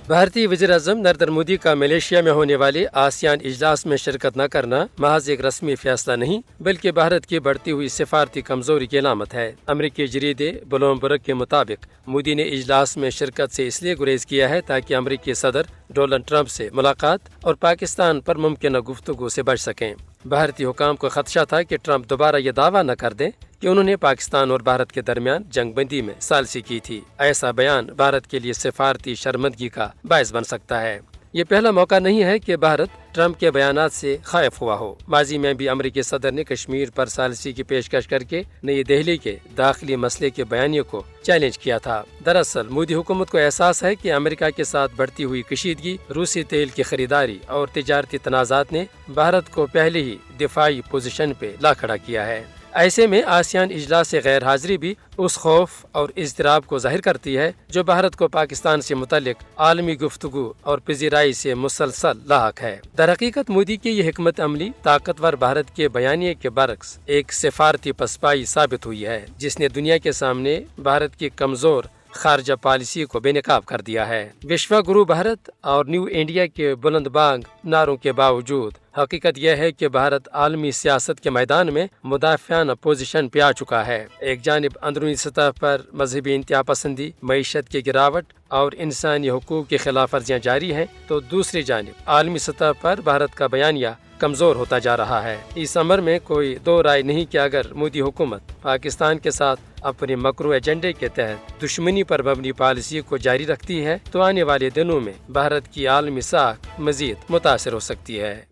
بھارتی وزیراعظم نریندر مودی کا ملیشیا میں ہونے والے آسیان اجلاس میں شرکت نہ کرنا محض ایک رسمی فیصلہ نہیں بلکہ بھارت کی بڑھتی ہوئی سفارتی کمزوری کی علامت ہے۔ امریکی جریدے بلومبرگ کے مطابق مودی نے اجلاس میں شرکت سے اس لیے گریز کیا ہے تاکہ امریکی صدر ڈونلڈ ٹرمپ سے ملاقات اور پاکستان پر ممکنہ گفتگو سے بچ سکیں۔ بھارتی حکام کو خدشہ تھا کہ ٹرمپ دوبارہ یہ دعویٰ نہ کر دیں کہ انہوں نے پاکستان اور بھارت کے درمیان جنگ بندی میں ثالثی کی تھی۔ ایسا بیان بھارت کے لیے سفارتی شرمندگی کا باعث بن سکتا ہے۔ یہ پہلا موقع نہیں ہے کہ بھارت ٹرمپ کے بیانات سے خائف ہوا ہو۔ ماضی میں بھی امریکی صدر نے کشمیر پر ثالثی کی پیشکش کر کے نئی دہلی کے داخلی مسئلے کے بیانیے کو چیلنج کیا تھا۔ دراصل مودی حکومت کو احساس ہے کہ امریکہ کے ساتھ بڑھتی ہوئی کشیدگی، روسی تیل کی خریداری اور تجارتی تنازعات نے بھارت کو پہلے ہی دفاعی پوزیشن پہ لا کھڑا کیا ہے۔ ایسے میں آسیان اجلاس سے غیر حاضری بھی اس خوف اور اضطراب کو ظاہر کرتی ہے جو بھارت کو پاکستان سے متعلق عالمی گفتگو اور پذیرائی سے مسلسل لاحق ہے۔ درحقیقت مودی کی یہ حکمت عملی طاقتور بھارت کے بیانیے کے برعکس ایک سفارتی پسپائی ثابت ہوئی ہے جس نے دنیا کے سامنے بھارت کی کمزور خارجہ پالیسی کو بے نقاب کر دیا ہے۔ وشوا گرو بھارت اور نیو انڈیا کے بلند بانگ نعروں کے باوجود حقیقت یہ ہے کہ بھارت عالمی سیاست کے میدان میں مدافعانہ پوزیشن پہ آ چکا ہے۔ ایک جانب اندرونی سطح پر مذہبی انتہا پسندی، معیشت کی گراوٹ اور انسانی حقوق کی خلاف ورزیاں جاری ہیں تو دوسری جانب عالمی سطح پر بھارت کا بیانیہ کمزور ہوتا جا رہا ہے۔ اس امر میں کوئی دو رائے نہیں کہ اگر مودی حکومت پاکستان کے ساتھ اپنے مکرو ایجنڈے کے تحت دشمنی پر مبنی پالیسی کو جاری رکھتی ہے تو آنے والے دنوں میں بھارت کی عالمی ساکھ مزید متاثر ہو سکتی ہے۔